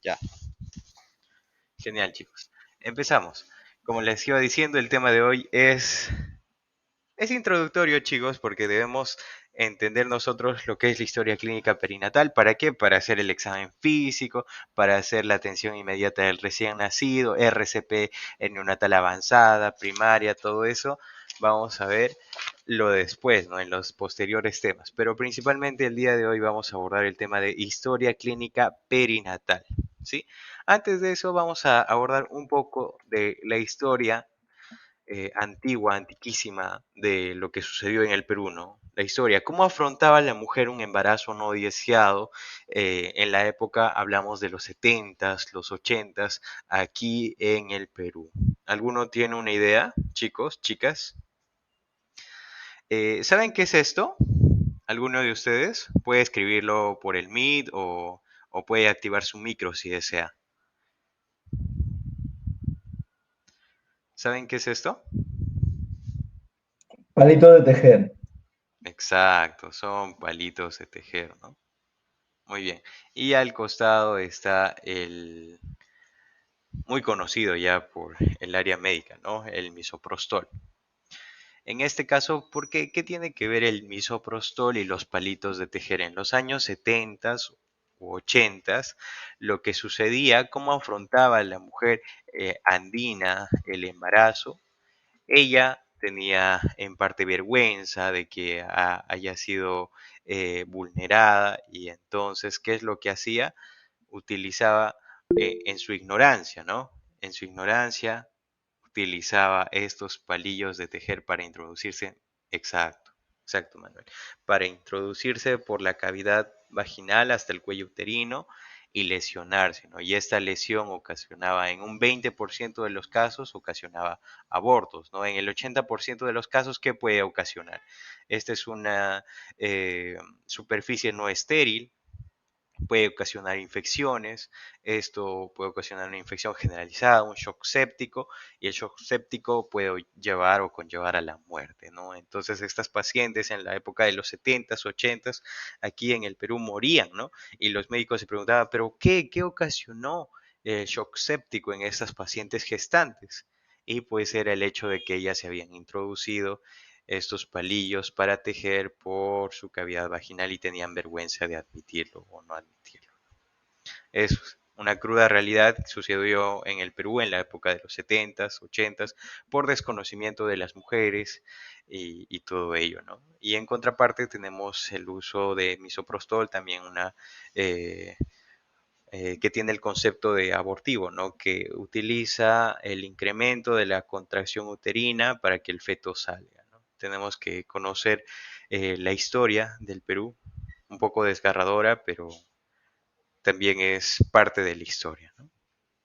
Ya, genial chicos. Empezamos. Como les iba diciendo, el tema de hoy es introductorio, chicos, porque debemos entender nosotros lo que es la historia clínica perinatal. ¿Para qué? Para hacer el examen físico, para hacer la atención inmediata del recién nacido, RCP en neonatal avanzada, primaria, todo eso. Vamos a ver lo después, ¿no? En los posteriores temas. Pero principalmente el día de hoy vamos a abordar el tema de historia clínica perinatal, ¿sí? Antes de eso vamos a abordar un poco de la historia antigua, antiquísima de lo que sucedió en el Perú, ¿no? La historia, cómo afrontaba la mujer un embarazo no deseado. En la época hablamos de los 70s, los 80s, aquí en el Perú. ¿Alguno tiene una idea, chicos, chicas? ¿Saben qué es esto? ¿Alguno de ustedes? Puede escribirlo por el Meet o puede activar su micro si desea. ¿Saben qué es esto? Palito de tejer. Exacto, son palitos de tejer, ¿no? Muy bien. Y al costado está el muy conocido ya por el área médica, ¿no? El misoprostol. En este caso, ¿qué tiene que ver el misoprostol y los palitos de tejer? En los años 70 u 80, lo que sucedía, cómo afrontaba la mujer andina el embarazo. Ella tenía en parte vergüenza de que haya sido vulnerada y entonces, ¿qué es lo que hacía? Utilizaba en su ignorancia, ¿no? En su ignorancia utilizaba estos palillos de tejer para introducirse, exacto, exacto, Manuel, para introducirse por la cavidad vaginal hasta el cuello uterino y lesionarse, ¿no? Y esta lesión ocasionaba, en un 20% de los casos, ocasionaba abortos, ¿no? En el 80% de los casos, ¿qué puede ocasionar? Esta es una superficie no estéril, puede ocasionar infecciones, esto puede ocasionar una infección generalizada, un shock séptico, y el shock séptico puede llevar o conllevar a la muerte, ¿no? Entonces estas pacientes en la época de los 70s, 80s, aquí en el Perú morían, ¿no? Y los médicos se preguntaban, ¿pero qué ocasionó el shock séptico en estas pacientes gestantes? Y pues era el hecho de que ellas se habían introducido estos palillos para tejer por su cavidad vaginal y tenían vergüenza de admitirlo o no admitirlo. Es una cruda realidad que sucedió en el Perú en la época de los 70s, 80s, por desconocimiento de las mujeres y todo ello, ¿no? Y en contraparte tenemos el uso de misoprostol, también una que tiene el concepto de abortivo, ¿no? Que utiliza el incremento de la contracción uterina para que el feto salga, ¿no? Tenemos que conocer la historia del Perú, un poco desgarradora, pero también es parte de la historia, ¿no?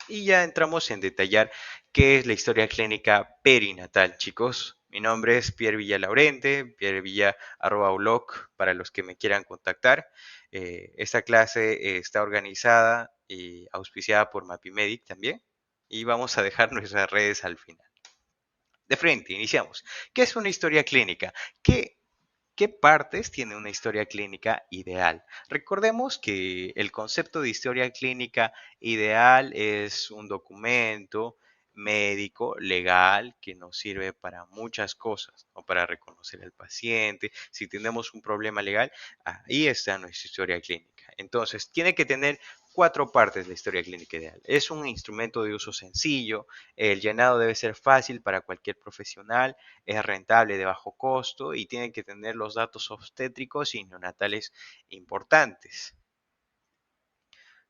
Y ya entramos en detallar qué es la historia clínica perinatal, chicos. Mi nombre es Pierre Villalaurente, pierrevilla@ulog para los que me quieran contactar. Esta clase está organizada y auspiciada por Mapimedic también. Y vamos a dejar nuestras redes al final. De frente, iniciamos. ¿Qué es una historia clínica? ¿Qué partes tiene una historia clínica ideal? Recordemos que el concepto de historia clínica ideal es un documento médico, legal, que nos sirve para muchas cosas, ¿no? Para reconocer al paciente. Si tenemos un problema legal, ahí está nuestra historia clínica. Entonces, tiene que tener cuatro partes la historia clínica ideal. Es un instrumento de uso sencillo, el llenado debe ser fácil para cualquier profesional, es rentable de bajo costo y tiene que tener los datos obstétricos y neonatales importantes.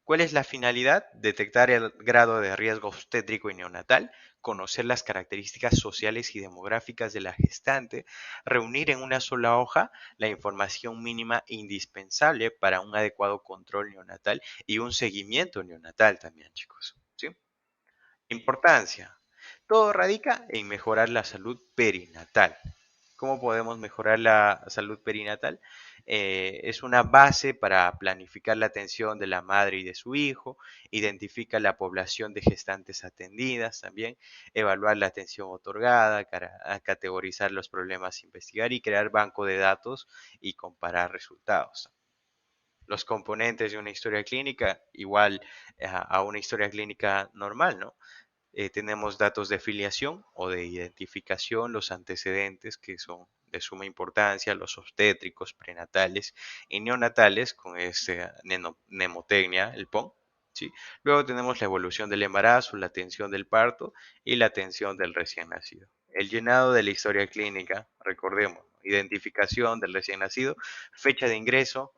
¿Cuál es la finalidad? Detectar el grado de riesgo obstétrico y neonatal, conocer las características sociales y demográficas de la gestante, reunir en una sola hoja la información mínima indispensable para un adecuado control neonatal y un seguimiento neonatal también, chicos. ¿Sí? Importancia. Todo radica en mejorar la salud perinatal. ¿Cómo podemos mejorar la salud perinatal? Es una base para planificar la atención de la madre y de su hijo, identifica la población de gestantes atendidas también, evaluar la atención otorgada, categorizar los problemas a investigar y crear banco de datos y comparar resultados. los componentes de una historia clínica igual a una historia clínica normal, ¿no? Tenemos datos de filiación o de identificación, los antecedentes que son de suma importancia, los obstétricos, prenatales y neonatales con este mnemotecnia, el POM. ¿Sí? Luego tenemos la evolución del embarazo, la atención del parto y la atención del recién nacido. El llenado de la historia clínica, recordemos, identificación del recién nacido, fecha de ingreso,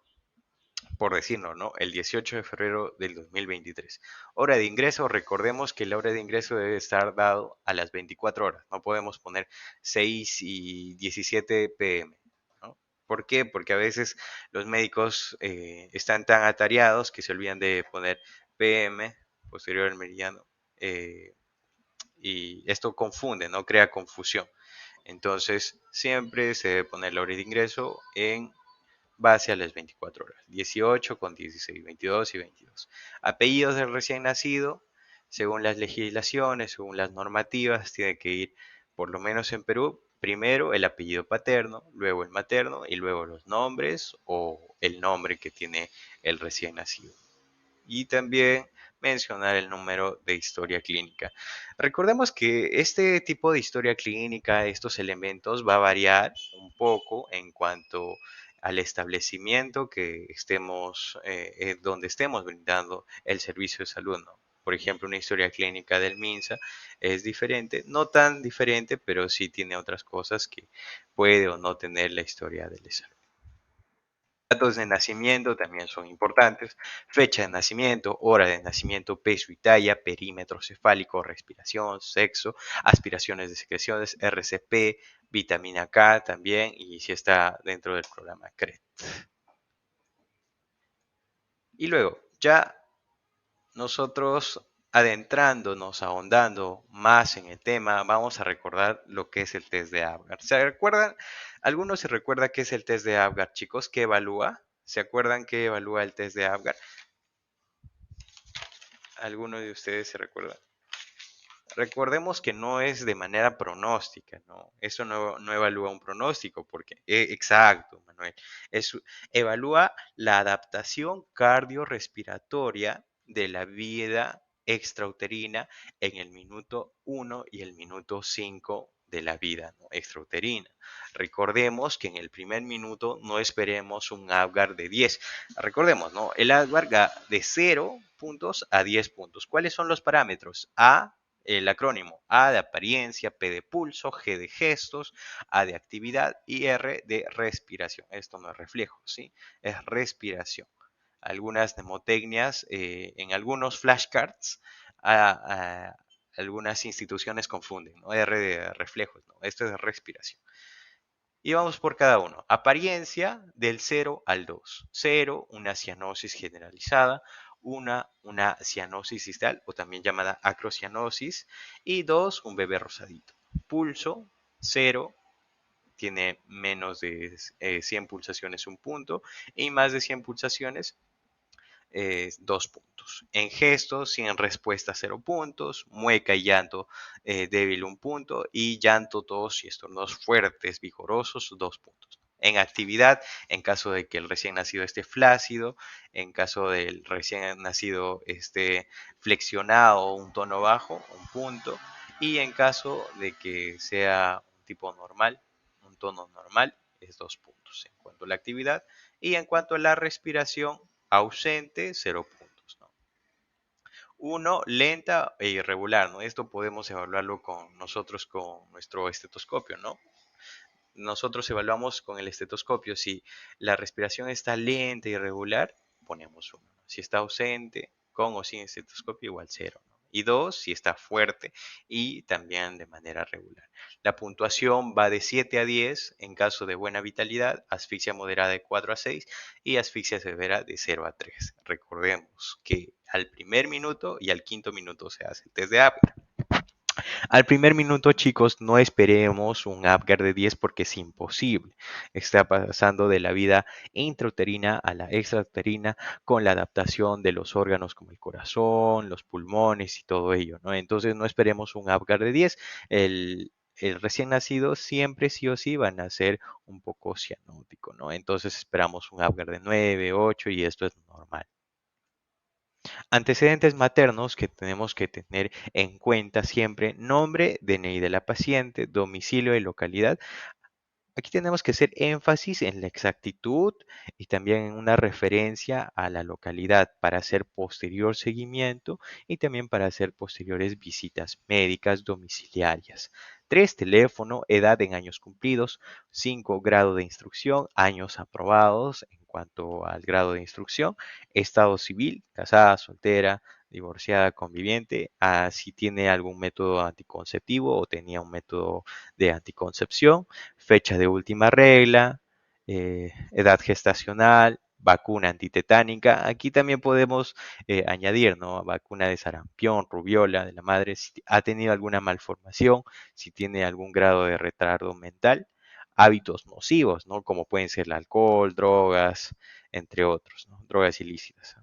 por decirlo, ¿no? El 18 de febrero del 2023. Hora de ingreso, recordemos que la hora de ingreso debe estar dado a las 24 horas. No podemos poner 6:17 p.m., ¿no? ¿Por qué? Porque a veces los médicos están tan atareados que se olvidan de poner PM, posterior al meridiano, eh, y esto confunde, ¿no? Crea confusión. Entonces, siempre se debe poner la hora de ingreso en base a las 24 horas, 18 con 16, 22 y 22. Apellidos del recién nacido, según las legislaciones, según las normativas, tiene que ir, por lo menos en Perú, primero el apellido paterno, luego el materno y luego los nombres o el nombre que tiene el recién nacido. Y también mencionar el número de historia clínica. Recordemos que este tipo de historia clínica, estos elementos, va a variar un poco en cuanto al establecimiento que estemos, donde estemos brindando el servicio de salud, ¿no? Por ejemplo, una historia clínica del MINSA es diferente, no tan diferente, pero sí tiene otras cosas que puede o no tener la historia del salud. Datos de nacimiento también son importantes. Fecha de nacimiento, hora de nacimiento, peso y talla, perímetro cefálico, respiración, sexo, aspiraciones de secreciones, RCP, vitamina K también, y si está dentro del programa CRET. Y luego, ya nosotros adentrándonos, ahondando más en el tema, vamos a recordar lo que es el test de Apgar. ¿Se recuerdan? ¿Algunos se recuerda qué es el test de Apgar, chicos? ¿Qué evalúa? ¿Se acuerdan qué evalúa el test de Apgar? ¿Alguno de ustedes se recuerda? Recordemos que no es de manera pronóstica, ¿no? Eso no evalúa un pronóstico, porque, exacto, Manuel, evalúa la adaptación cardiorrespiratoria de la vida extrauterina en el minuto 1 y el minuto 5 de la vida, ¿no? Extrauterina. Recordemos que en el primer minuto no esperemos un Apgar de 10. Recordemos, ¿no? El Apgar de 0 puntos a 10 puntos. ¿Cuáles son los parámetros? El acrónimo A de apariencia, P de pulso, G de gestos, A de actividad y R de respiración. Esto no es reflejo, ¿sí? Es respiración. Algunas mnemotecnias, en algunos flashcards, a- a- algunas instituciones confunden, ¿no? R de reflejos, ¿no? Esto es de respiración. Y vamos por cada uno. Apariencia del 0 al 2. 0, una cianosis generalizada. Una cianosis distal o también llamada acrocianosis. Y 2, un bebé rosadito. Pulso, 0, tiene menos de 100 pulsaciones, un punto. Y más de 100 pulsaciones, 2 puntos. En gestos, sin respuesta, 0 puntos. Mueca y llanto débil, 1 punto. Y llanto, tos y estornudos fuertes, vigorosos, 2 puntos. En actividad, en caso de que el recién nacido esté flácido, en caso del recién nacido esté flexionado, un tono bajo, 1 punto. Y en caso de que sea un tipo normal, un tono normal, es 2 puntos en cuanto a la actividad. Y en cuanto a la respiración, ausente, 0 puntos, ¿no? Uno, lenta e irregular, ¿no? Esto podemos evaluarlo con nosotros con nuestro estetoscopio, ¿no? Nosotros evaluamos con el estetoscopio si la respiración está lenta y irregular, ponemos 1. Si está ausente, con o sin estetoscopio, igual 0. ¿No? Y 2, si está fuerte y también de manera regular. La puntuación va de 7 a 10 en caso de buena vitalidad, asfixia moderada de 4 a 6 y asfixia severa de 0 a 3. Recordemos que al primer minuto y al quinto minuto se hace el test de Apgar. Al primer minuto, chicos, no esperemos un Apgar de 10 porque es imposible. Está pasando de la vida intrauterina a la extrauterina con la adaptación de los órganos como el corazón, los pulmones y todo ello, ¿no? Entonces no esperemos un Apgar de 10. el recién nacido siempre sí o sí va a nacer un poco cianótico, ¿no? Entonces esperamos un Apgar de 9, 8 y esto es normal. Antecedentes maternos que tenemos que tener en cuenta siempre: nombre, DNI de la paciente, domicilio y localidad. Aquí tenemos que hacer énfasis en la exactitud y también en una referencia a la localidad para hacer posterior seguimiento y también para hacer posteriores visitas médicas domiciliarias. 3, teléfono, edad en años cumplidos. 5, grado de instrucción, años aprobados en cuanto al grado de instrucción. Estado civil, casada, soltera, divorciada, conviviente. Si tiene algún método anticonceptivo o tenía un método de anticoncepción. Fecha de última regla, edad gestacional, vacuna antitetánica. Aquí también podemos añadir, ¿no? Vacuna de sarampión, rubiola de la madre, si ha tenido alguna malformación, si tiene algún grado de retardo mental, hábitos nocivos, ¿no? Como pueden ser el alcohol, drogas, entre otros, ¿no? Drogas ilícitas.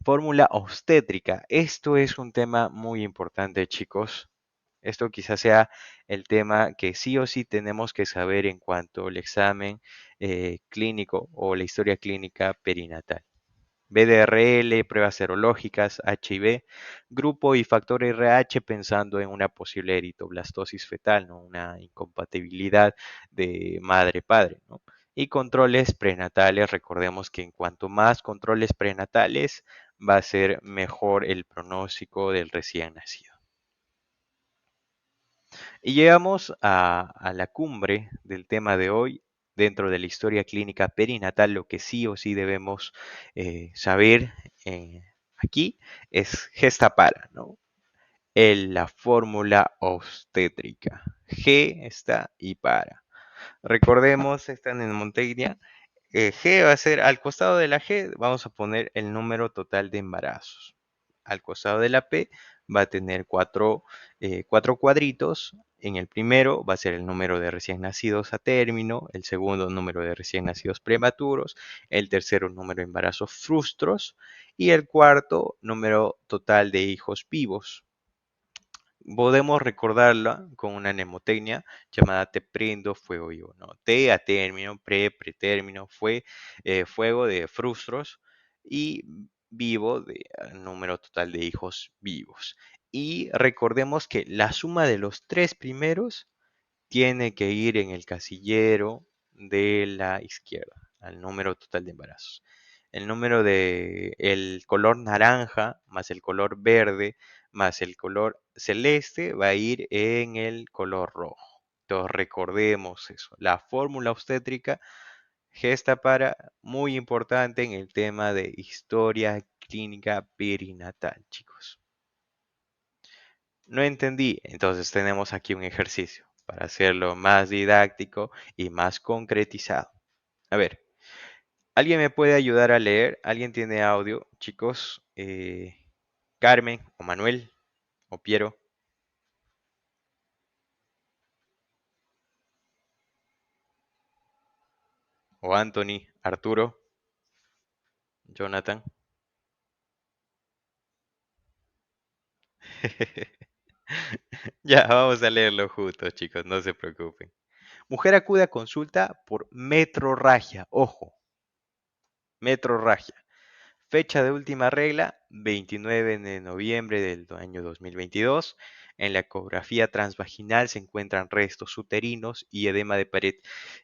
Fórmula obstétrica. Esto es un tema muy importante, chicos. Esto quizás sea el tema que sí o sí tenemos que saber en cuanto al examen clínico o la historia clínica perinatal. BDRL, pruebas serológicas, HIV, grupo y factor RH pensando en una posible eritroblastosis fetal, ¿no? Una incompatibilidad de madre-padre, ¿no? Y controles prenatales, recordemos que en cuanto más controles prenatales, va a ser mejor el pronóstico del recién nacido. Y llegamos a la cumbre del tema de hoy, dentro de la historia clínica perinatal. Lo que sí o sí debemos saber aquí es Gesta-Para, ¿no? La fórmula obstétrica. G está y para. Recordemos esta mnemotecnia. G va a ser, al costado de la G vamos a poner el número total de embarazos. Al costado de la P va a tener cuatro cuadritos. En el primero va a ser el número de recién nacidos a término, el segundo número de recién nacidos prematuros, el tercero número de embarazos frustros y el cuarto número total de hijos vivos. Podemos recordarla con una mnemotecnia llamada te prendo fuego vivo, ¿no? Te a término, pretérmino, fuego de frustros y vivo de número total de hijos vivos. Y recordemos que la suma de los tres primeros tiene que ir en el casillero de la izquierda, al número total de embarazos. El número de el color naranja más el color verde más el color celeste va a ir en el color rojo. Entonces recordemos eso. La fórmula obstétrica gesta para, muy importante en el tema de historia clínica perinatal, chicos. No entendí, entonces tenemos aquí un ejercicio para hacerlo más didáctico y más concretizado. A ver, ¿alguien me puede ayudar a leer? ¿Alguien tiene audio, chicos? Carmen o Manuel o Piero o Anthony, Arturo, Jonathan. Ya, vamos a leerlo juntos, chicos, no se preocupen. Mujer acude a consulta por metrorragia. Ojo, metrorragia. Fecha de última regla, 29 de noviembre del año 2022. En la ecografía transvaginal se encuentran restos uterinos y edema de pared.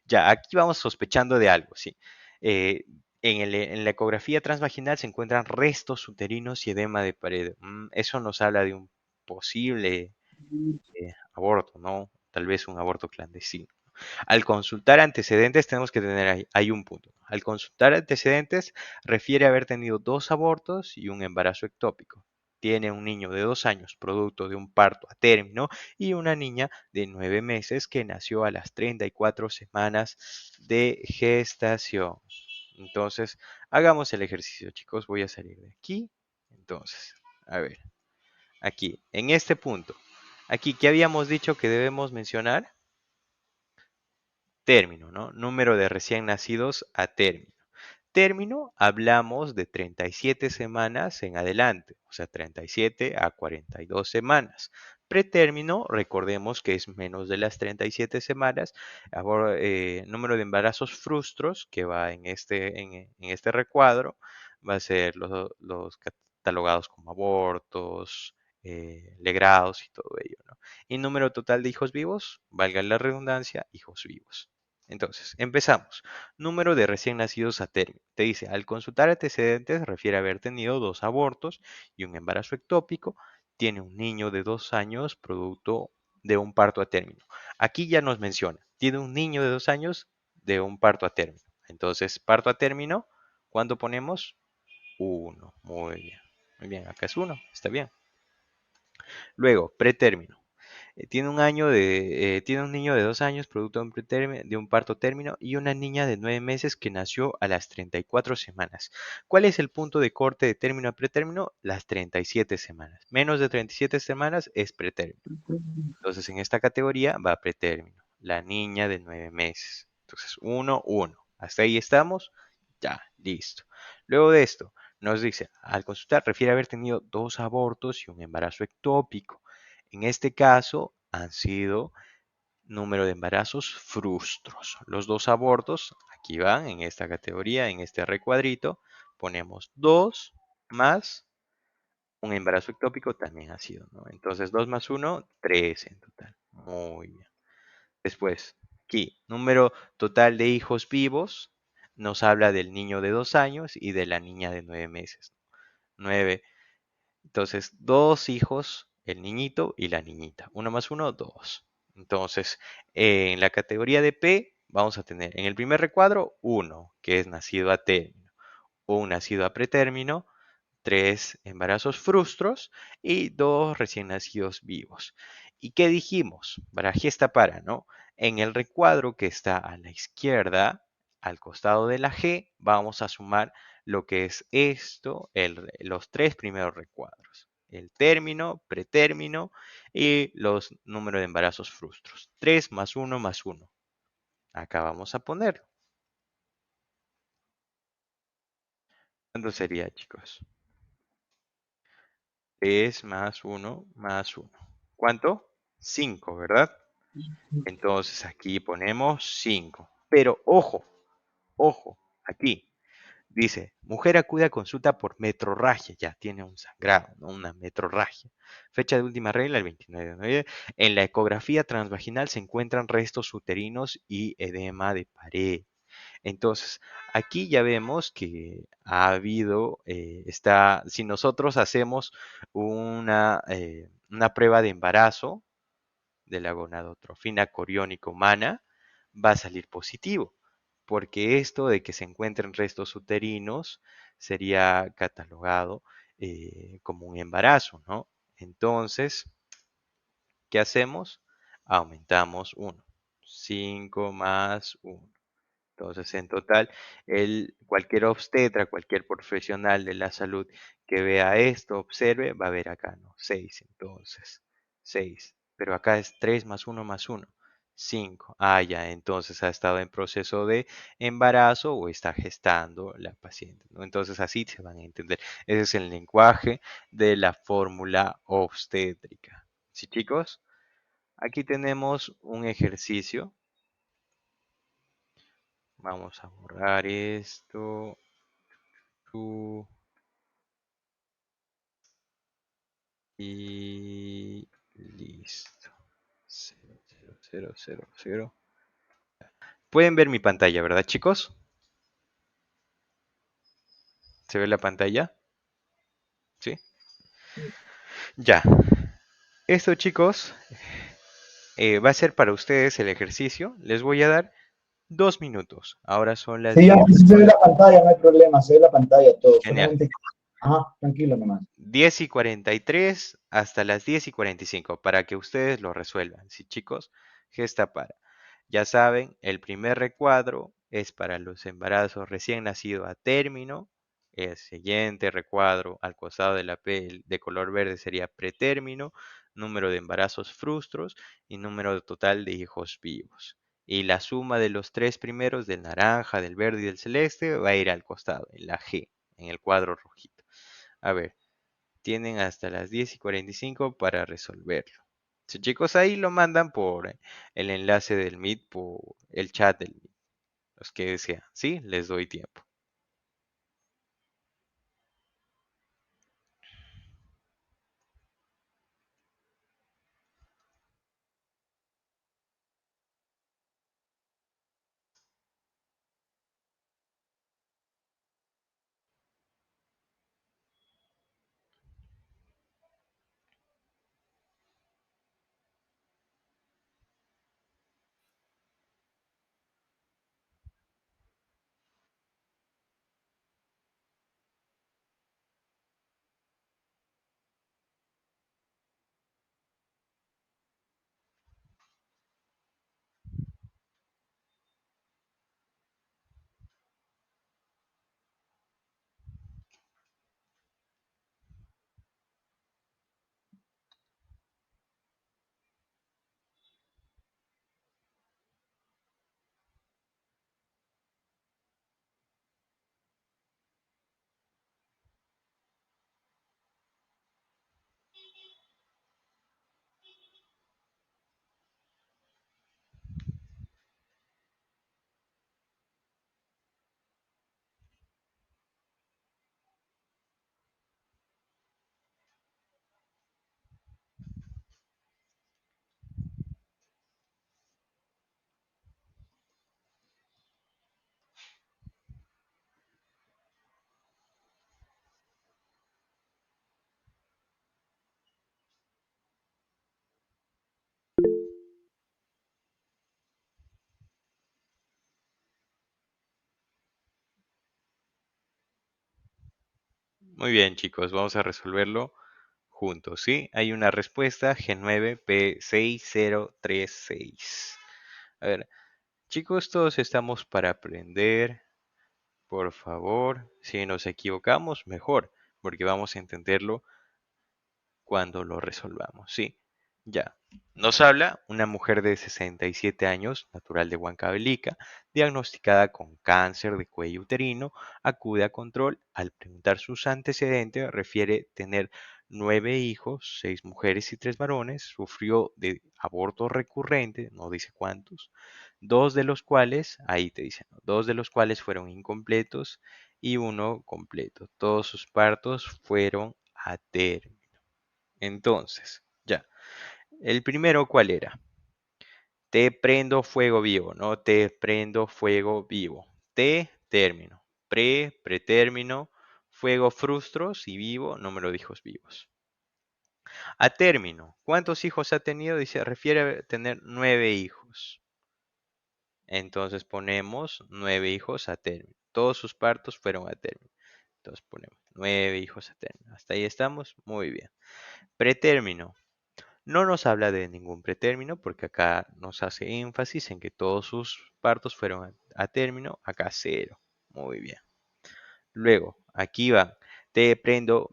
Ya, aquí vamos sospechando de algo, ¿sí? Eh, en la ecografía transvaginal se encuentran restos uterinos y edema de pared. Eso nos habla de un posible aborto, ¿no? Tal vez un aborto clandestino. Al consultar antecedentes, tenemos que tener ahí, hay un punto. Al consultar antecedentes, refiere a haber tenido 2 abortos y un embarazo ectópico. Tiene un niño de 2 años, producto de un parto a término, y una niña de 9 meses que nació a las 34 semanas de gestación. Entonces, hagamos el ejercicio, chicos. Voy a salir de aquí. Entonces, a ver, aquí, en este punto. Aquí, ¿qué habíamos dicho que debemos mencionar? Término, ¿no? Número de recién nacidos a término. Término, hablamos de 37 semanas en adelante, o sea, 37 a 42 semanas. Pretérmino, recordemos que es menos de las 37 semanas. Número de embarazos frustros que va en este recuadro va a ser los catalogados como abortos, legrados y todo ello, ¿no? Y número total de hijos vivos, valga la redundancia, hijos vivos. Entonces, empezamos. Número de recién nacidos a término. Te dice, al consultar antecedentes, refiere haber tenido 2 abortos y un embarazo ectópico. Tiene un niño de 2 años producto de un parto a término. Aquí ya nos menciona, tiene un niño de 2 años de un parto a término. Entonces, parto a término, ¿cuándo ponemos? Uno. Muy bien. Muy bien, acá es uno. Está bien. Luego, pretérmino. Tiene un niño de 2 años, producto de un parto término, y una niña de 9 meses que nació a las 34 semanas. ¿Cuál es el punto de corte de término a pretérmino? Las 37 semanas. Menos de 37 semanas es pretérmino. Entonces, en esta categoría va pretérmino. La niña de 9 meses. Entonces, uno, uno. Hasta ahí estamos. Ya, listo. Luego de esto, nos dice, al consultar, refiere haber tenido 2 abortos y un embarazo ectópico. En este caso, han sido número de embarazos frustros. Los 2 abortos, aquí van, en esta categoría, en este recuadrito, ponemos 2 más un embarazo ectópico también ha sido, ¿no? Entonces, 2 más uno, 3 en total. Muy bien. Después, aquí, número total de hijos vivos, nos habla del niño de 2 años y de la niña de 9 meses. 9. Entonces, 2 hijos, el niñito y la niñita. Uno más uno, 2. Entonces, en la categoría de P, vamos a tener en el primer recuadro, uno, que es nacido a término, un nacido a pretérmino, 3 embarazos frustros y 2 recién nacidos vivos. ¿Y qué dijimos? Barajé esta para, ¿no? En el recuadro que está a la izquierda, al costado de la G, vamos a sumar lo que es esto, los 3 primeros recuadros. El término, pretérmino y los números de embarazos frustros. 3 más uno más uno. Acá vamos a ponerlo. ¿Cuánto sería, chicos? 3 más uno más uno. ¿Cuánto? 5, ¿verdad? Entonces aquí ponemos 5. Pero ojo, ojo, aquí dice, mujer acude a consulta por metrorragia, ya tiene un sangrado, ¿no? Una metrorragia. Fecha de última regla, el 29 de noviembre. En la ecografía transvaginal se encuentran restos uterinos y edema de pared. Entonces, aquí ya vemos que ha habido, si nosotros hacemos una prueba de embarazo de la gonadotrofina coriónica humana, va a salir positivo, porque esto de que se encuentren restos uterinos sería catalogado como un embarazo, ¿no? Entonces, ¿qué hacemos? Aumentamos 1. 5 más 1. Entonces, en total, cualquier obstetra, cualquier profesional de la salud que vea esto, observe, va a ver acá, ¿no? 6, entonces, 6. Pero acá es 3 más uno más uno, 5. Ah, ya, entonces ha estado en proceso de embarazo o está gestando la paciente, ¿no? Entonces, así se van a entender. Ese es el lenguaje de la fórmula obstétrica. ¿Sí, chicos? Aquí tenemos un ejercicio. Vamos a borrar esto. Y listo. 0, 0, 0, 0, 0. Pueden ver mi pantalla, ¿verdad, chicos? ¿Se ve la pantalla? ¿Sí? Ya. Esto, chicos, va a ser para ustedes el ejercicio. Les voy a dar 2 minutos. Ahora son las Sí, 10. sí se ve la pantalla, no hay problema, se ve la pantalla todo, Genial. solamente... Ajá, tranquilo nomás. 10:43 hasta las 10:45 para que ustedes lo resuelvan. Sí, chicos, gesta para. Ya saben, el primer recuadro es para los embarazos recién nacidos a término. El siguiente recuadro al costado de la P de color verde sería pretérmino, número de embarazos frustros y número total de hijos vivos. Y la suma de los 3 primeros, del naranja, del verde y del celeste, va a ir al costado, en la G, en el cuadro rojito. A ver, tienen hasta las 10:45 para resolverlo. Sí, chicos, ahí lo mandan por el enlace del Meet, por el chat del Meet, los que desean. Sí, les doy tiempo. Muy bien, chicos, vamos a resolverlo juntos, ¿sí? Hay una respuesta G9P6036. A ver, chicos, todos estamos para aprender. Por favor, si nos equivocamos, mejor, porque vamos a entenderlo cuando lo resolvamos, ¿sí? Ya. Nos habla una mujer de 67 años, natural de Huancavelica, diagnosticada con cáncer de cuello uterino, acude a control. Al preguntar sus antecedentes, refiere tener 9 hijos, 6 mujeres y 3 varones, sufrió de aborto recurrente, no dice cuántos, dos de los cuales, ahí te dicen, ¿no? Dos de los cuales fueron incompletos y uno completo. Todos sus partos fueron a término. Entonces, ya. El primero, ¿cuál era? Te prendo fuego vivo, ¿no? Te prendo fuego vivo. Te, término. Pretérmino. Fuego frustros y vivo, número de hijos vivos. A término, ¿cuántos hijos ha tenido? Dice, refiere a tener 9 hijos. Entonces ponemos 9 hijos a término. Todos sus partos fueron a término. Entonces ponemos 9 hijos a término. Hasta ahí estamos. Muy bien. Pretérmino. No nos habla de ningún pretérmino porque acá nos hace énfasis en que todos sus partos fueron a término, acá cero. Muy bien. Luego, aquí va. Te prendo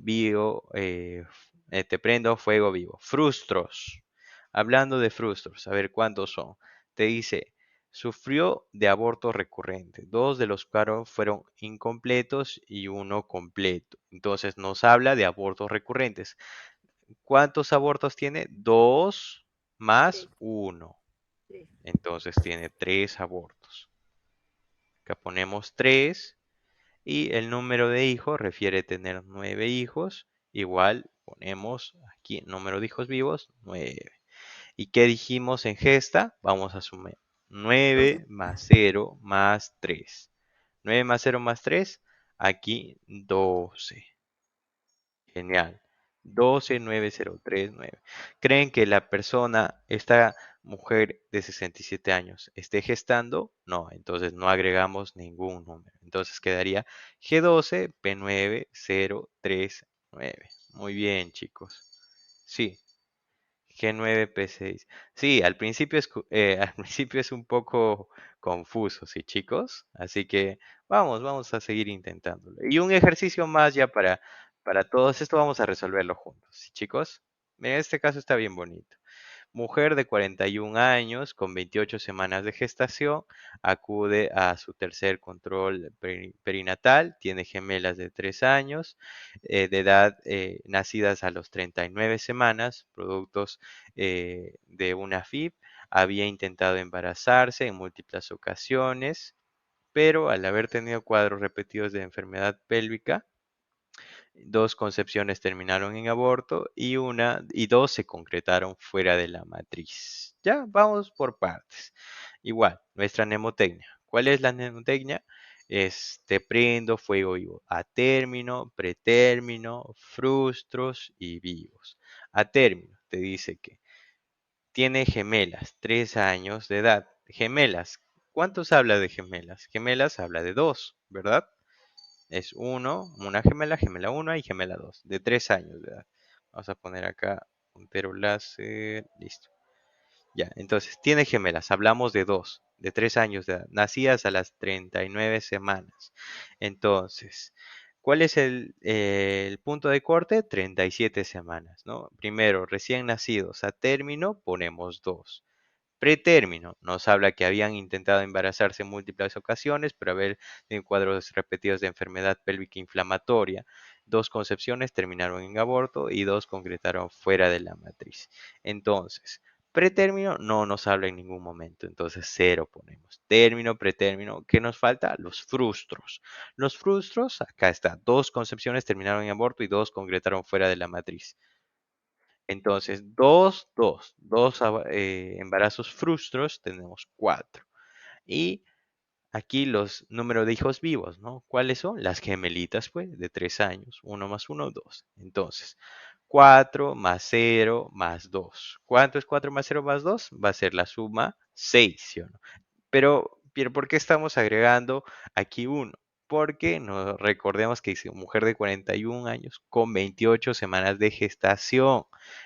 fuego vivo. Frustros. Hablando de frustros, a ver cuántos son. Te dice, sufrió de aborto recurrente. Dos de los cuales fueron incompletos y uno completo. Entonces nos habla de abortos recurrentes. ¿Cuántos abortos tiene? Dos más Tres, uno. tres. Entonces tiene 3 abortos. Acá ponemos 3 y el número de hijos refiere tener 9 hijos. Igual ponemos aquí número de hijos vivos, 9. ¿Y qué dijimos en gesta? Vamos a sumar 9 más 0 más 3. 9 más 0 más 3, aquí 12. Genial. 129039. ¿Creen que la persona, esta mujer de 67 años, esté gestando? No, entonces no agregamos ningún número. Entonces quedaría G12P9039. Muy bien, chicos. Sí, G9P6. Sí, al principio al principio es un poco confuso, ¿sí, chicos? Así que vamos a seguir intentándolo. Y un ejercicio más ya para todos. Esto vamos a resolverlo juntos, ¿sí, chicos? En este caso está bien bonito. Mujer de 41 años con 28 semanas de gestación acude a su tercer control perinatal, tiene gemelas de 3 años de edad nacidas a los 39 semanas, productos de una FIV, había intentado embarazarse en múltiples ocasiones, pero al haber tenido cuadros repetidos de enfermedad pélvica, dos concepciones terminaron en aborto y dos se concretaron fuera de la matriz. Ya, vamos por partes. Igual, nuestra mnemotecnia. ¿Cuál es la mnemotecnia? Te prendo, fuego vivo. A término, pretérmino, frustros y vivos. A término, te dice que tiene gemelas, 3 años de edad. Gemelas, ¿cuántos habla de gemelas? Gemelas habla de dos, ¿verdad? Es uno, una gemela, gemela uno y gemela 2 de 3 años de edad. Vamos a poner acá puntero láser, listo. Ya, entonces tiene gemelas, hablamos de dos, de 3 años de edad, nacidas a las 39 semanas. Entonces, ¿cuál es el punto de corte? 37 semanas, ¿no? Primero, recién nacidos a término, ponemos 2. Pretérmino nos habla que habían intentado embarazarse en múltiples ocasiones, pero haber tenido cuadros repetidos de enfermedad pélvica inflamatoria. Dos concepciones terminaron en aborto y dos concretaron fuera de la matriz. Entonces, pretérmino no nos habla en ningún momento, entonces cero ponemos. Término, pretérmino, ¿qué nos falta? Los frustros. Los frustros, acá está, dos concepciones terminaron en aborto y dos concretaron fuera de la matriz. Entonces, dos embarazos frustros, tenemos cuatro. Y aquí los números de hijos vivos, ¿no? ¿Cuáles son? Las gemelitas, pues, de 3 años. Uno más uno, dos. Entonces, 4 más cero más 2. ¿Cuánto es 4 más cero más 2? Va a ser la suma 6, ¿sí o no? Pero ¿por qué estamos agregando aquí uno? Porque no recordemos que dice mujer de 41 años con 28 semanas de gestación.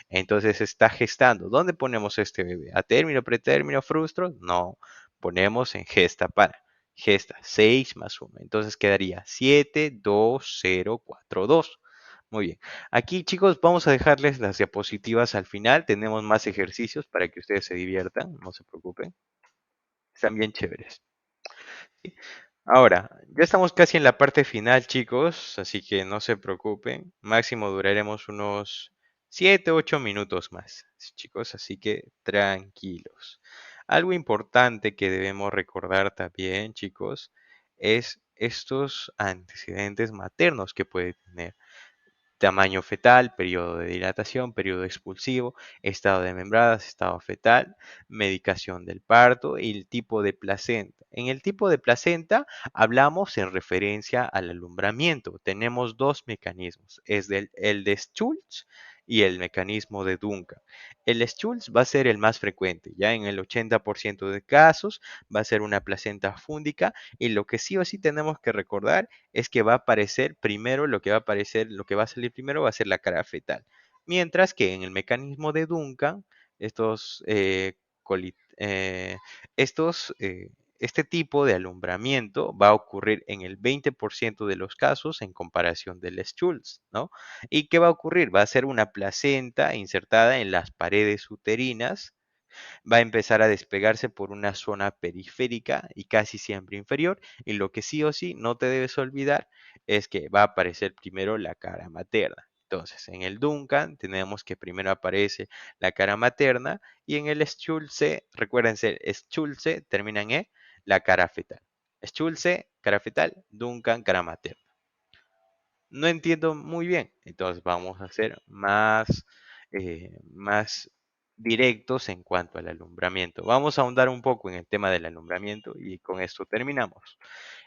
Entonces está gestando. ¿Dónde ponemos este bebé? ¿A término, pretérmino, frustro? No, ponemos en gesta para. Gesta 6 más uno. Entonces quedaría 7, 2, 0, 4, 2. Muy bien. Aquí, chicos, vamos a dejarles las diapositivas al final. Tenemos más ejercicios para que ustedes se diviertan. No se preocupen. Están bien chéveres. Sí. Ahora, ya estamos casi en la parte final, chicos, así que no se preocupen. Máximo duraremos unos 7, 8 minutos más, chicos, así que tranquilos. Algo importante que debemos recordar también, chicos, es estos antecedentes maternos que puede tener. Tamaño fetal, periodo de dilatación, periodo expulsivo, estado de membranas, estado fetal, medicación del parto y el tipo de placenta. En el tipo de placenta hablamos en referencia al alumbramiento. Tenemos dos mecanismos, es el de Schultz y el mecanismo de Duncan. El Schultz va a ser el más frecuente, ya en el 80% de casos va a ser una placenta fúndica y lo que sí o sí tenemos que recordar es que va a aparecer primero, lo que va a aparecer, lo que va a salir primero va a ser la cara fetal. Mientras que en el mecanismo de Duncan, estos, estos este tipo de alumbramiento va a ocurrir en el 20% de los casos en comparación del Schultz, ¿no? ¿Y qué va a ocurrir? Va a ser una placenta insertada en las paredes uterinas, va a empezar a despegarse por una zona periférica y casi siempre inferior. Y lo que sí o sí no te debes olvidar es que va a aparecer primero la cara materna. Entonces, en el Duncan tenemos que primero aparece la cara materna y en el Schulze, recuérdense, Schulze termina en E, la cara fetal. Schulze, cara fetal, Duncan, cara materna. No entiendo muy bien. Entonces vamos a ser más directos en cuanto al alumbramiento. Vamos a ahondar un poco en el tema del alumbramiento y con esto terminamos.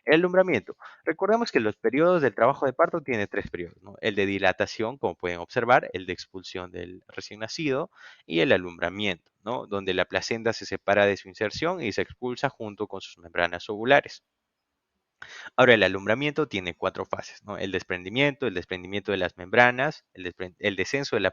El alumbramiento. Recordemos que los periodos del trabajo de parto tiene tres periodos, ¿no? El de dilatación, como pueden observar, el de expulsión del recién nacido y el alumbramiento, ¿no? Donde la placenta se separa de su inserción y se expulsa junto con sus membranas ovulares. Ahora, el alumbramiento tiene cuatro fases, ¿no? El desprendimiento de las membranas, el descenso de la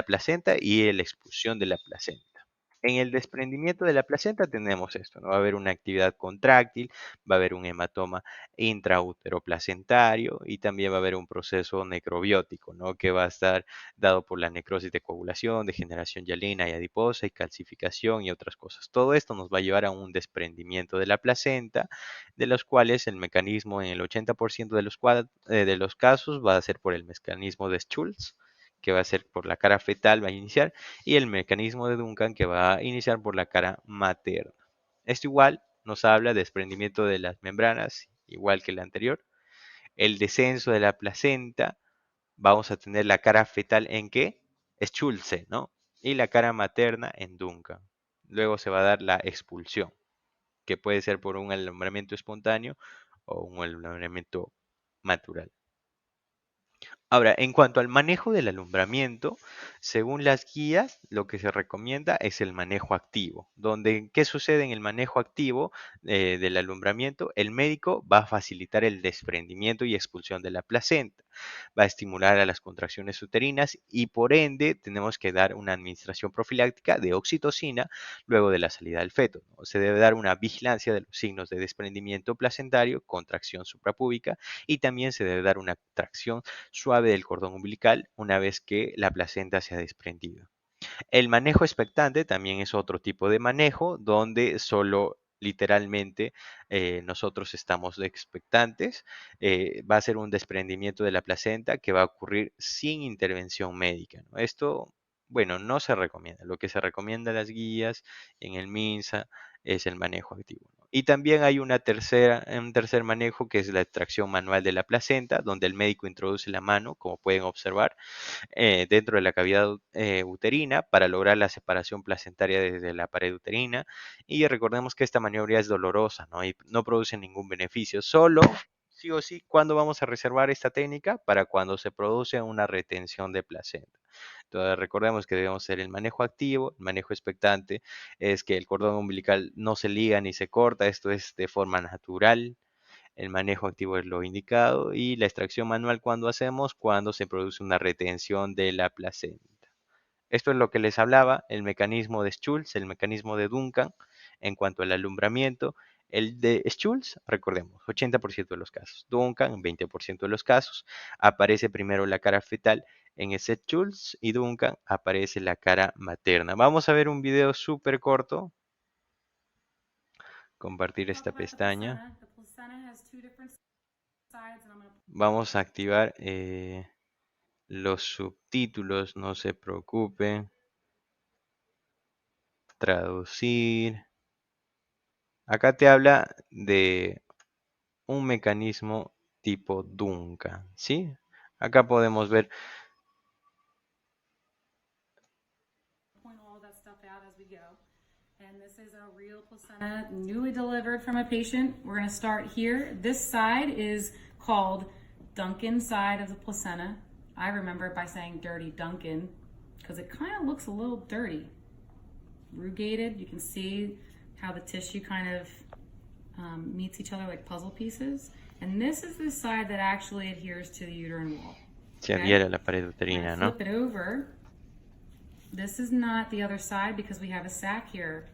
placenta y la expulsión de la placenta. En el desprendimiento de la placenta tenemos esto, ¿no? Va a haber una actividad contráctil, va a haber un hematoma intraútero placentario y también va a haber un proceso necrobiótico, ¿no? Que va a estar dado por la necrosis de coagulación, degeneración hialina y adiposa y calcificación y otras cosas. Todo esto nos va a llevar a un desprendimiento de la placenta, de los cuales el mecanismo en el 80% de los casos va a ser por el mecanismo de Schultz, que va a ser por la cara fetal, va a iniciar, y el mecanismo de Duncan, que va a iniciar por la cara materna. Esto igual nos habla de desprendimiento de las membranas, igual que el anterior. El descenso de la placenta, vamos a tener la cara fetal en qué? Schulze, ¿no? Y la cara materna en Duncan. Luego se va a dar la expulsión, que puede ser por un alumbramiento espontáneo o un alumbramiento natural. Ahora, en cuanto al manejo del alumbramiento, según las guías, lo que se recomienda es el manejo activo, donde, ¿qué sucede en el manejo activo del alumbramiento? El médico va a facilitar el desprendimiento y expulsión de la placenta, va a estimular a las contracciones uterinas y por ende tenemos que dar una administración profiláctica de oxitocina luego de la salida del feto, ¿no? Se debe dar una vigilancia de los signos de desprendimiento placentario, contracción suprapúbica y también se debe dar una tracción suave del cordón umbilical una vez que la placenta se ha desprendido. El manejo expectante también es otro tipo de manejo donde solo literalmente nosotros estamos expectantes. Va a ser un desprendimiento de la placenta que va a ocurrir sin intervención médica, ¿no? Esto, bueno, no se recomienda. Lo que se recomienda en las guías, en el MINSA, es el manejo activo, ¿no? Y también hay un tercer manejo que es la extracción manual de la placenta, donde el médico introduce la mano, como pueden observar, dentro de la cavidad uterina para lograr la separación placentaria desde la pared uterina. Y recordemos que esta maniobra es dolorosa, ¿no? Y no produce ningún beneficio, solo sí o sí cuando vamos a reservar esta técnica para cuando se produce una retención de placenta. Entonces recordemos que debemos hacer el manejo activo, el manejo expectante es que el cordón umbilical no se liga ni se corta, esto es de forma natural. El manejo activo es lo indicado y la extracción manual cuando se produce una retención de la placenta. Esto es lo que les hablaba, el mecanismo de Schultz, el mecanismo de Duncan en cuanto al alumbramiento. El de Schultz, recordemos, 80% de los casos. Duncan, 20% de los casos. Aparece primero la cara fetal en ese Schultz y Duncan aparece la cara materna. Vamos a ver un video súper corto. Compartir esta pestaña. Vamos a activar los subtítulos, no se preocupen. Traducir. Acá te habla de un mecanismo tipo Duncan, ¿sí? Acá podemos ver. And this is a real placenta newly delivered from a patient. We're going to start here. This side is called Duncan side of the placenta. I remember it by saying dirty Duncan because it kind of looks a little dirty. Rugated, you can see how the tissue kind of meets each other like puzzle pieces. And this is the side that actually adheres to the uterine wall. Se adhiere a la pared uterina, ¿no? Flip it over. This is not the other side because we have a sac here.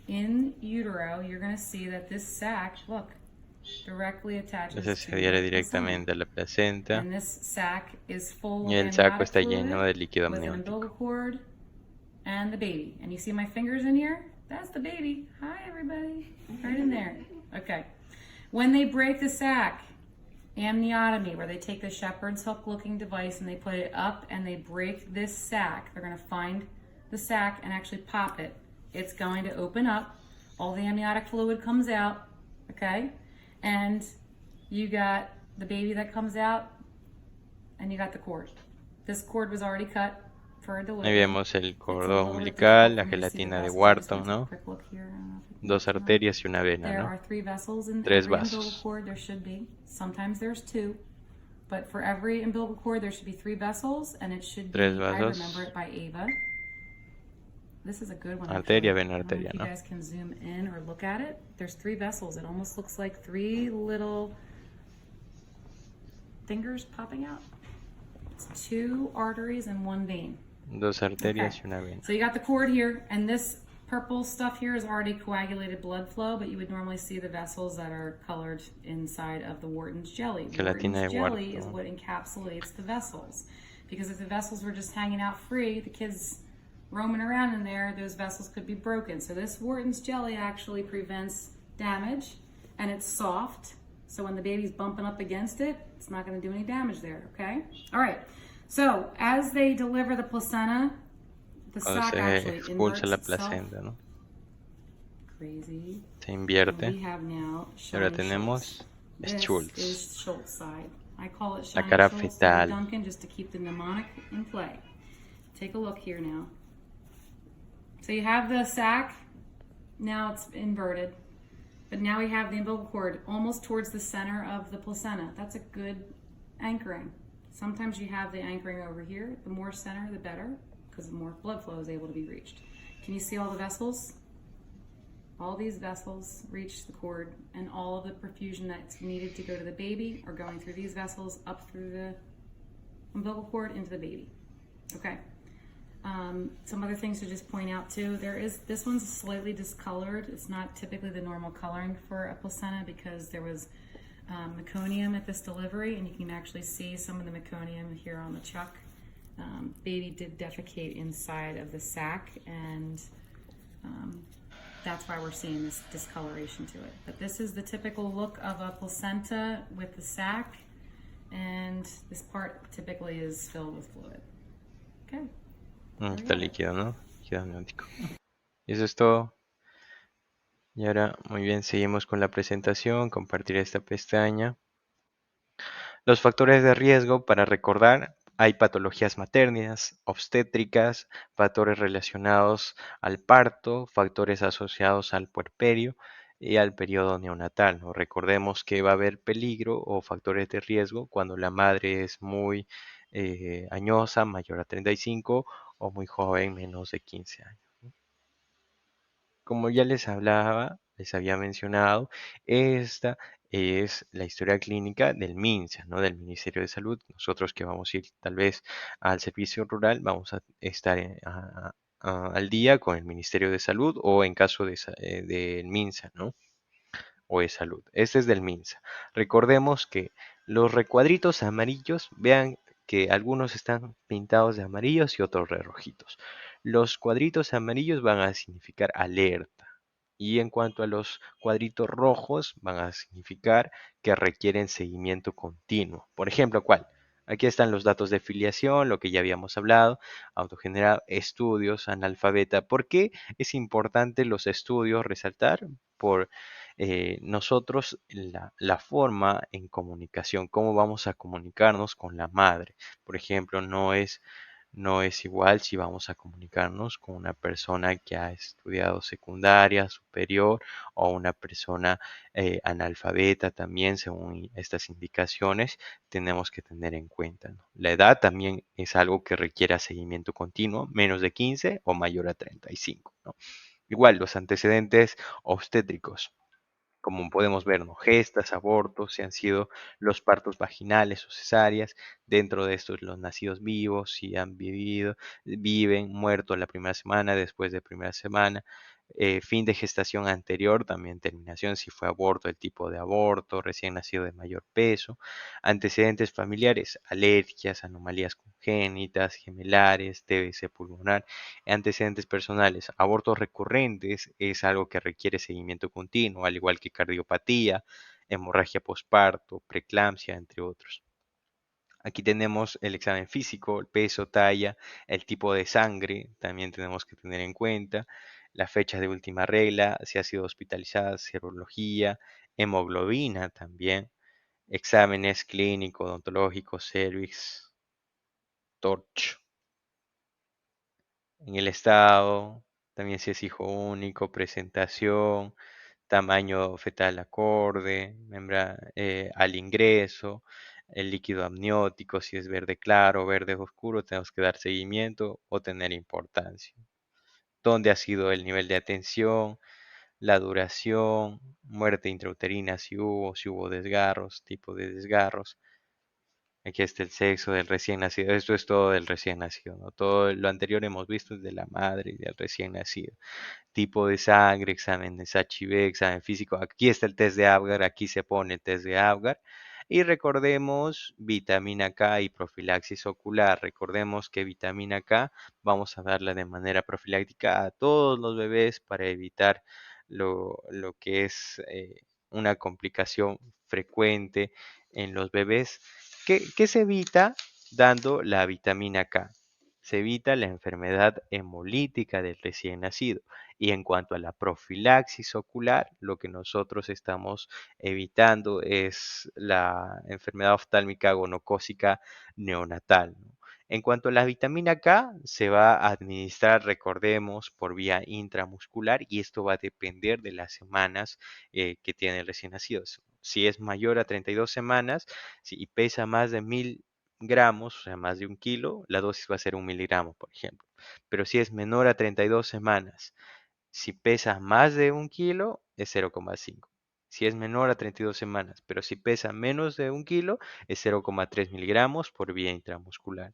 In utero, you're going to see that this sac, look, directly attaches Entonces se to adhiere the directamente a la placenta. And this sac is full Y of el saco amniotic está fluid lleno de líquido with an amniótico. umbilical cord and the baby. And you see my fingers in here? That's the baby. Hi, everybody. Right in there. Okay. When they break the sac, amniotomy, where they take the shepherd's hook looking device and they put it up and they break this sac. They're going to find the sac and actually pop it. It's going to open up. All the amniotic fluid comes out, okay? And you got the baby that comes out and you got the cord. This cord was already cut for a delivery. Ahí vemos el cordón umbilical, la gelatina de Wharton, ¿no? Dos arterias y una vena, There ¿no? are 3 vessels in Tres every umbilical vasos. cord. There should be. Sometimes there's 2. But for every umbilical cord, there should be 3 vessels, and it should be, Tres I vasos. remember it by Ava. This is a good one. Arteria, actually. vena, I don't know arteria, if you ¿no? guys can zoom in or look at it. There's 3 vessels. It almost looks like 3 little fingers popping out. It's 2 arteries and 1 vein. Dos arterias Okay. y una vena. So you got the cord here, and this purple stuff here is already coagulated blood flow, but you would normally see the vessels that are colored inside of the Wharton's jelly. Gelatina Wharton's de jelly is Wharton. what encapsulates the vessels. Because if the vessels were just hanging out free, the kids roaming around in there, those vessels could be broken. So this Wharton's jelly actually prevents damage, and it's soft. So when the baby's bumping up against it, it's not going to do any damage there, okay? All right. So as they deliver the placenta, the Cuando sac se actually expulsa inverts la itself. placenta, ¿no? Crazy. Se And invierte. we have now Y ahora Shiny Schultz. tenemos This Schultz. is Schultz side. I call it La Shiny cara Schultz or fetal. Duncan just to keep the mnemonic in play. Take a look here now. So you have the sac. Now it's inverted. But now we have the umbilical cord almost towards the center of the placenta. That's a good anchoring. Sometimes you have the anchoring over here. The more center, the better, because the more blood flow is able to be reached. Can you see all the vessels? All these vessels reach the cord, and all of the perfusion that's needed to go to the baby are going through these vessels up through the umbilical cord into the baby. Okay. Some other things to just point out too. This one's slightly discolored. It's not typically the normal coloring for a placenta because there was meconium at this delivery, and you can actually see some of the meconium here on the chuck. Baby did defecate inside of the sac, and that's why we're seeing this discoloration to it. But this is the typical look of a placenta with the sac, and this part typically is filled with fluid. Okay. Está líquido, ¿no? Líquido amniótico. Y eso es todo. Y ahora, muy bien, seguimos con la presentación. Compartir esta pestaña. Los factores de riesgo para recordar. Hay patologías maternas, obstétricas, factores relacionados al parto, factores asociados al puerperio y al periodo neonatal, ¿no? Recordemos que va a haber peligro o factores de riesgo cuando la madre es muy añosa, mayor a 35, o muy joven, menos de 15 años. Como ya les hablaba, les había mencionado, esta es la historia clínica del MINSA, ¿no? Del Ministerio de Salud. Nosotros que vamos a ir tal vez al servicio rural, vamos a estar al día con el Ministerio de Salud o en caso del MINSA, ¿no? O de salud. Este es del MINSA. Recordemos que los recuadritos amarillos, vean que algunos están pintados de amarillos y otros de rojitos. Los cuadritos amarillos van a significar alerta. Y en cuanto a los cuadritos rojos, van a significar que requieren seguimiento continuo. Por ejemplo, ¿cuál? Aquí están los datos de filiación, lo que ya habíamos hablado, autogenerado, estudios, analfabeta. ¿Por qué es importante los estudios resaltar? Por nosotros la forma en comunicación, cómo vamos a comunicarnos con la madre. Por ejemplo, no es igual si vamos a comunicarnos con una persona que ha estudiado secundaria, superior o una persona analfabeta también, según estas indicaciones, tenemos que tener en cuenta, ¿no? La edad también es algo que requiere seguimiento continuo, menos de 15 o mayor a 35, ¿no? Igual, los antecedentes obstétricos. Como podemos ver, ¿no? Gestas, abortos, si han sido los partos vaginales o cesáreas, dentro de estos los nacidos vivos, si han viven, muerto la primera semana, después de primera semana, fin de gestación anterior, también terminación, si fue aborto, el tipo de aborto, recién nacido de mayor peso, antecedentes familiares, alergias, anomalías congénitas, gemelares, TBC pulmonar, antecedentes personales, abortos recurrentes es algo que requiere seguimiento continuo, al igual que cardiopatía, hemorragia posparto, preeclampsia, entre otros. Aquí tenemos el examen físico, el peso, talla, el tipo de sangre, también tenemos que tener en cuenta, la fecha de última regla, si ha sido hospitalizada, serología, hemoglobina también, exámenes clínicos, odontológicos, cervix, torch. En el estado, también si es hijo único, presentación, tamaño fetal acorde, al ingreso, el líquido amniótico, si es verde claro o verde oscuro, tenemos que dar seguimiento o tener importancia. ¿Dónde ha sido el nivel de atención? La duración, muerte intrauterina si hubo desgarros, tipo de desgarros. Aquí está el sexo del recién nacido. Esto es todo del recién nacido, ¿no? Todo lo anterior hemos visto es de la madre y del recién nacido. Tipo de sangre, exámenes HIV, examen físico. Aquí está el test de Apgar, aquí se pone el test de Apgar. Y recordemos vitamina K y profilaxis ocular. Recordemos que vitamina K vamos a darla de manera profiláctica a todos los bebés para evitar lo que es una complicación frecuente en los bebés. ¿Qué se evita dando la vitamina K? Se evita la enfermedad hemolítica del recién nacido. Y en cuanto a la profilaxis ocular, lo que nosotros estamos evitando es la enfermedad oftálmica gonocócica neonatal, ¿no? En cuanto a la vitamina K, se va a administrar, recordemos, por vía intramuscular y esto va a depender de las semanas que tiene el recién nacido. Si es mayor a 32 semanas, si pesa más de 1000 gramos, o sea, más de 1 kilo, la dosis va a ser 1 miligramo, por ejemplo. Pero si es menor a 32 semanas, si pesa más de 1 kilo, es 0,5. Si es menor a 32 semanas, pero si pesa menos de 1 kilo, es 0,3 miligramos por vía intramuscular.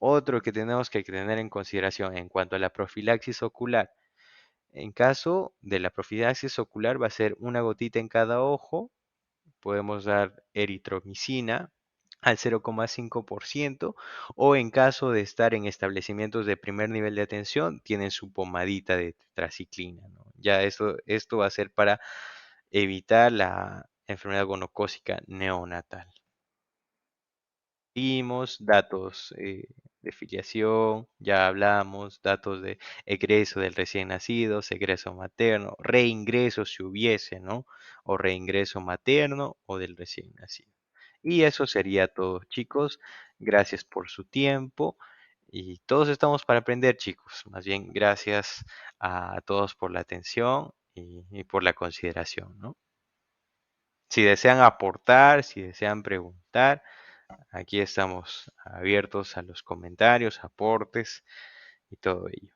Otro que tenemos que tener en consideración en cuanto a la profilaxis ocular. En caso de la profilaxis ocular va a ser una gotita en cada ojo. Podemos dar eritromicina al 0,5% o en caso de estar en establecimientos de primer nivel de atención, tienen su pomadita de tetraciclina, ¿no? Ya esto va a ser para evitar la enfermedad gonocócica neonatal. Vimos datos de filiación, ya hablamos, datos de egreso del recién nacido, egreso materno, reingreso si hubiese, ¿no? O reingreso materno o del recién nacido. Y eso sería todo, chicos. Gracias por su tiempo. Y todos estamos para aprender, chicos. Más bien, gracias a todos por la atención y por la consideración, ¿no? Si desean aportar, si desean preguntar, aquí estamos abiertos a los comentarios, aportes y todo ello.